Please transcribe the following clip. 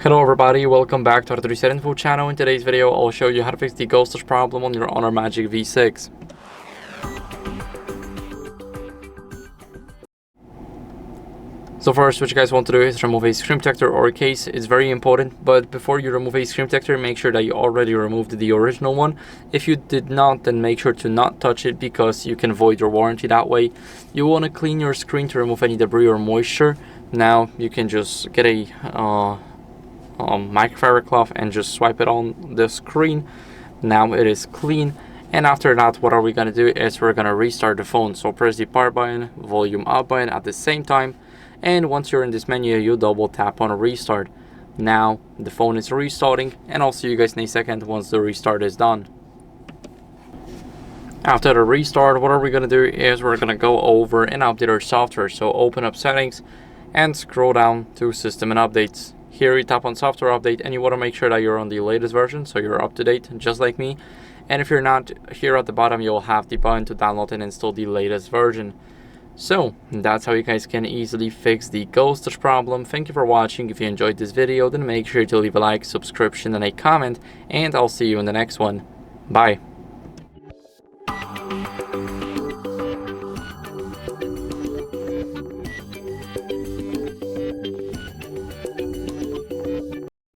Hello everybody, welcome back to HardReset.Info channel. In today's video, I'll show you how to fix the ghostage problem on your Honor Magic V6. So first, what you guys want to do is remove a screen protector or case. It's very important, but before you remove a screen protector, make sure that you already removed the original one. If you did not, then make sure to not touch it because you can void your warranty that way. You want to clean your screen to remove any debris or moisture. Now you can just get a microfiber cloth and just swipe it on the screen. Now it is clean, and after that, what are we going to do is we're going to restart the phone. So press the power button, volume up button at the same time, and once you're in this menu, you double tap on restart. Now the phone is restarting, and I'll see you guys in a second once the restart is done. After the restart, what are we going to do is we're going to go over and update our software. So open up settings and scroll down to system and updates. Here you tap on software update, and you want to make sure that you're on the latest version, so you're up to date just like me. And if you're not, here at the bottom you'll have the button to download and install the latest version. So that's how you guys can easily fix the ghostage problem. Thank you for watching. If you enjoyed this video, then make sure to leave a like, subscription, and a comment, and I'll see you in the next one. Bye.